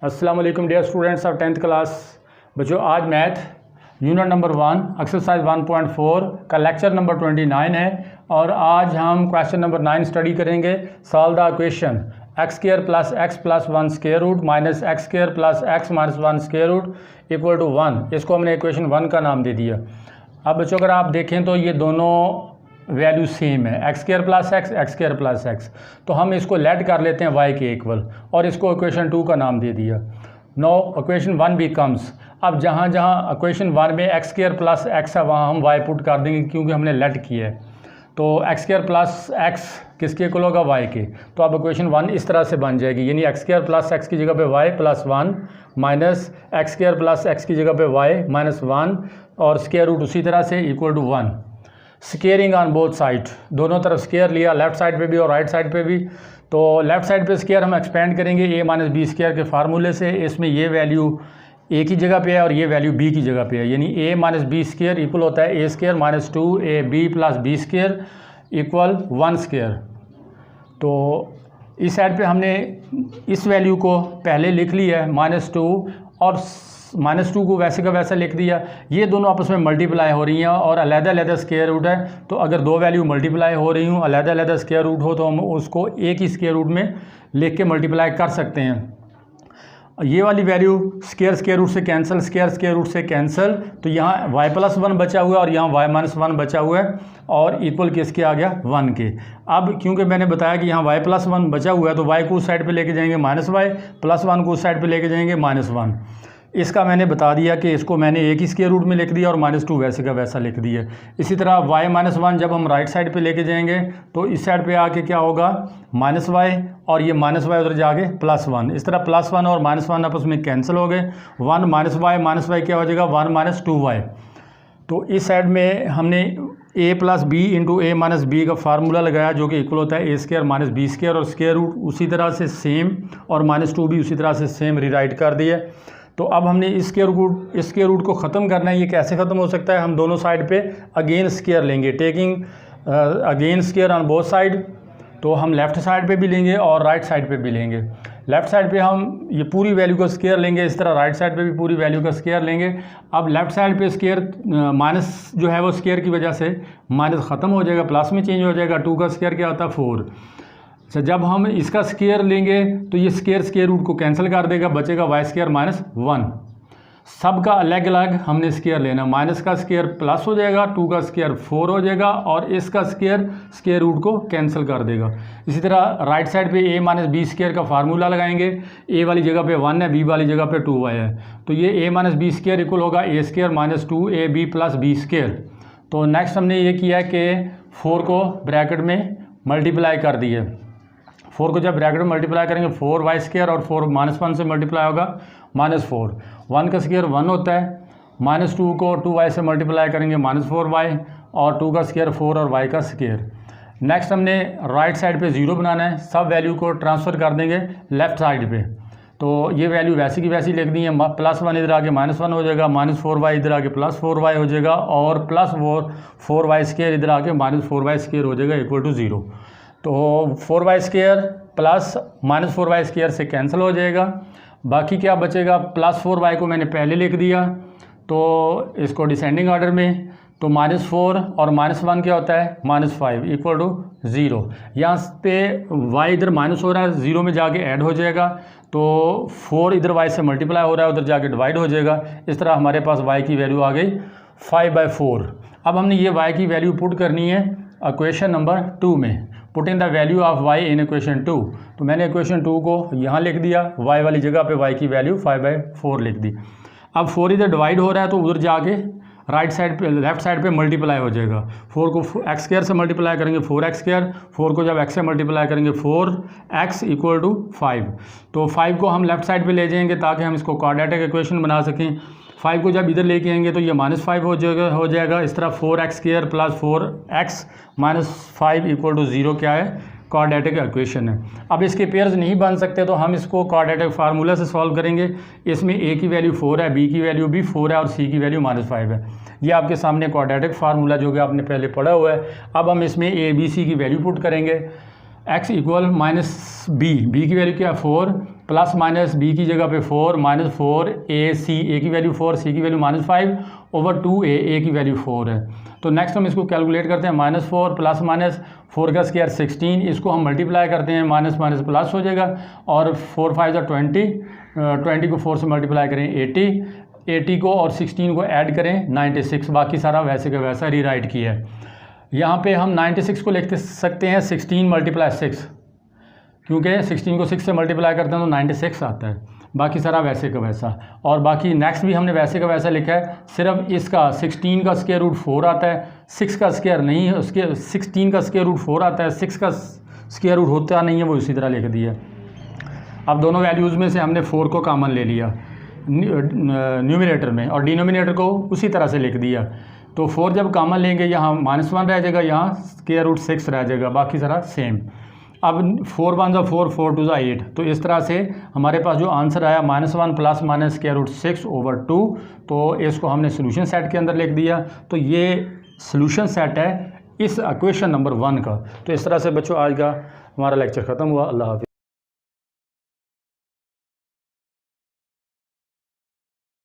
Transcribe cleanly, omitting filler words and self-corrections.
अस्सलाम वालेकुम dear students of 10th class. बच्चों आज मैथ यूनिट नंबर 1 एक्सरसाइज 1.4 का लेक्चर नंबर 29 है और आज हम क्वेश्चन नंबर 9 स्टडी करेंगे। Solve the equation x square plus x plus 1 square root minus x square plus x minus 1 square root equal to 1। इसको हमने इक्वेशन 1 का नाम दे दिया। अब बच्चों अगर आप देखें तो ये दोनों वैल्यू सेम है, x square plus x square plus x, तो हम इसको लेट कर लेते हैं वाई के इक्वल और इसको इक्वेशन 2 का नाम दे दिया। नो इक्वेशन 1 बिकम्स, अब जहाँ जहाँ इक्वेशन 1 में एक्स स्क्वायर प्लस एक्स है वहाँ हम वाई पुट कर देंगे क्योंकि हमने लेट किया है। तो एक्स स्क्वायर प्लस एक्स किसके इक्वल होगा, वाई के। तो अब इक्वेशन 1 इस तरह से बन जाएगी, यानी एक्स स्क्वायर प्लस एक्स की जगह पे y plus 1 minus x square plus x की जगह पे वाई माइनस 1 और स्क्वायर रूट उसी तरह से equal to 1। Squaring on both side, दोनों तरफ स्केयर लिया, लेफ्ट साइड पे भी और राइट साइड पे भी। तो लेफ्ट साइड पे स्केयर हम एक्सपेंड करेंगे ए माइनस बी स्केयर के फार्मूले से। इसमें ये वैल्यू ए की जगह पे है और ये वैल्यू बी की जगह पे है, यानी A minus B square equal होता है A square minus 2 A B plus B square equal 1 square. तो इस साइड पे हमने इस वैल्यू को पहले लिख लिया है -2 और -2 को वैसे का वैसा लिख दिया। ये दोनों आपस में मल्टीप्लाई हो रही हैं और अलग-अलग स्क्वायर रूट है। तो अगर दो वैल्यू मल्टीप्लाई हो रही हूँ, अलग-अलग स्क्वायर रूट हो, तो हम उसको एक ही स्क्वायर रूट में लिख के मल्टीप्लाई कर सकते हैं। ये वाली वैल्यू स्क्वायर रूट से कैंसिल, स्क्वायर रूट से कैंसिल, तो यहाँ y प्लस 1 बचा हुआ है और यहाँ y माइनस 1 बचा हुआ है और इक्वल किसके आ गया, 1 के। अब क्योंकि मैंने बताया कि यहाँ y प्लस 1 बचा हुआ है तो y को उस साइड पे लेके जाएंगे माइनस वाई, प्लस 1 को उस साइड पे लेके जाएंगे -1। इसका मैंने बता दिया कि इसको मैंने एक ही स्क्वायर रूट में लिख दिया और -2 वैसे का वैसा लिख दिया। इसी तरह y माइनस 1 जब हम राइट साइड पे लेके जाएंगे तो इस साइड पे आके क्या होगा, -y और ये -y उधर जाके +1। इस तरह +1 और -1 आपस में कैंसिल हो गए। 1 -y क्या हो जाएगा, 1 माइनस 2y। तो इस साइड में हमने a plus b into a minus b का फार्मूला लगाया जो कि इक्वल होता है a square minus b square और स्क्वायर रूट उसी तरह से सेम और -2 भी उसी तरह से सेम रीराइट कर दिया। तो अब हमने इस स्क्वायर रूट को ख़त्म करना है। ये कैसे ख़त्म हो सकता है, हम दोनों साइड पे अगेन स्क्वायर लेंगे, taking again square on both side. तो हम लेफ़्ट साइड पे भी लेंगे और राइट साइड पे भी लेंगे। लेफ़्ट साइड पे हम ये पूरी वैल्यू का स्क्वायर लेंगे, इस तरह राइट साइड पे भी पूरी वैल्यू का स्क्वायर लेंगे। अब लेफ़्ट साइड पे स्क्वायर माइनस जो है वो स्क्वायर की वजह से माइनस ख़त्म हो जाएगा, प्लस में चेंज हो जाएगा। 2 का स्क्वायर क्या होता है, 4। अच्छा, जब हम इसका स्क्वायर लेंगे तो ये स्क्वायर रूट को कैंसिल कर देगा, बचेगा वाई स्क्वायर माइनस 1। सब का अलग अलग हमने स्क्वायर लेना, माइनस का स्क्वायर प्लस हो जाएगा, 2 का स्क्वायर 4 हो जाएगा और इसका स्क्वायर रूट को कैंसिल कर देगा। इसी तरह राइट साइड पे a माइनस बी स्क्वायर का फार्मूला लगाएंगे। a वाली जगह पे 1 है, b वाली जगह पे 2y है, तो ये a minus b square equal होगा a square minus 2ab plus b square. तो नेक्स्ट हमने ये किया कि 4 को ब्रैकेट में मल्टीप्लाई कर दिए। 4 को जब ब्रैकेट में मल्टीप्लाई करेंगे 4y स्क्वायर और 4 -1 से मल्टीप्लाई होगा -4। 1 का स्क्वायर 1 होता है, -2 को 2y से मल्टीप्लाई करेंगे -4y और 2 का स्क्वायर 4 और y का स्क्वायर। नेक्स्ट हमने राइट साइड पे 0 बनाना है, सब वैल्यू को ट्रांसफ़र कर देंगे लेफ़्ट साइड पे। तो ये वैल्यू वैसी की वैसी लिख दी है, +1 इधर आके -1 हो जाएगा, -4y इधर आके +4y हो जाएगा और +4y स्क्वायर इधर आके -4y स्क्वायर हो जाएगा इक्वल टू 0। तो 4y square plus -4y square से कैंसिल हो जाएगा। बाकी क्या बचेगा, +4y को मैंने पहले लिख दिया तो इसको डिसेंडिंग ऑर्डर में, तो -4 और -1 क्या होता है, -5 इक्वल टू 0। यहाँ पे y इधर माइनस हो रहा है, 0 में जाके ऐड हो जाएगा, तो 4 इधर y से मल्टीप्लाई हो रहा है, उधर जाके डिवाइड हो जाएगा। इस तरह हमारे पास y की वैल्यू आ गई 5/4। अब हमने ये y की वैल्यू पुट करनी है इक्वेशन नंबर 2 में। Put in the value of y in equation 2। तो मैंने इक्वेशन 2 को यहाँ लिख दिया, y वाली जगह पे y की वैल्यू 5/4 लिख दी। अब 4 इधर डिवाइड हो रहा है तो उधर जाके राइट साइड पे लेफ्ट साइड पे मल्टीप्लाई हो जाएगा। 4 को एक्स स्क्वायर से मल्टीप्लाई करेंगे 4x स्क्वायर, 4 को जब x से मल्टीप्लाई करेंगे 4x इक्वल टू 5। तो 5 को हम लेफ्ट साइड पे ले जाएंगे ताकि हम इसको क्वाड्रेटिक इक्वेशन बना सकें। 5 को जब इधर लेके आएंगे तो ये -5 हो जाएगा। इस तरह 4x square plus 4x minus 5 equal to 0 क्या है, क्वाड्रेटिक इक्वेशन है। अब इसके पेयर्स नहीं बन सकते तो हम इसको क्वाड्रेटिक फार्मूला से सॉल्व करेंगे। इसमें a की वैल्यू 4 है, b की वैल्यू भी 4 है और c की वैल्यू -5 है। ये आपके सामने क्वाड्रेटिक फार्मूला जो कि आपने पहले पढ़ा हुआ है। अब हम इसमें a b c की वैल्यू पुट करेंगे। x इक्वल -b, b की वैल्यू क्या है 4, प्लस माइनस बी की जगह पे 4 -4 ए सी, ए की वैल्यू 4, सी की वैल्यू -5 ओवर 2 ए की वैल्यू 4 है। तो नेक्स्ट हम इसको कैलकुलेट करते हैं, -4 प्लस माइनस 4 का स्क्वायर 16, इसको हम मल्टीप्लाई करते हैं, माइनस माइनस प्लस हो जाएगा और 4 5 20, 20 को 4 से मल्टीप्लाई करें 80 को और 16 को ऐड करें 96, बाकी सारा वैसे का वैसा रीराइट किया है। यहाँ पे हम 96 को लिख सकते हैं 16 × 6, क्योंकि 16 को 6 से मल्टीप्लाई करते हैं तो 96 आता है, बाकी सारा वैसे का वैसा। और बाकी नेक्स्ट भी हमने वैसे का वैसा लिखा है, सिर्फ इसका 16 का स्क्वायर रूट 4 आता है, 6 का स्क्वायर नहीं है, उसके 16 का स्क्वायर रूट 4 आता है, 6 का स्क्वायर रूट होता नहीं है, वो इसी तरह लिख दिया। अब दोनों वैल्यूज़ में से हमने 4 को कॉमन ले लिया न्यूमरेटर में और डिनोमिनेटर को उसी तरह से लिख दिया। तो 4 जब कॉमन लेंगे यहाँ -1 रह जाएगा, यहाँ स्क्वायर रूट 6 रह जाएगा, बाकी सारा सेम। अब 4 1 = 4, 4 2 = 8, तो इस तरह से हमारे पास जो आंसर आया -1 plus minus square root 6 over 2, तो इसको हमने सोल्यूशन सेट के अंदर लिख दिया। तो ये सोल्यूशन सेट है इस इक्वेशन नंबर 1 का। तो इस तरह से बच्चों आज का हमारा लेक्चर ख़त्म हुआ। अल्लाह हाफ़िज़।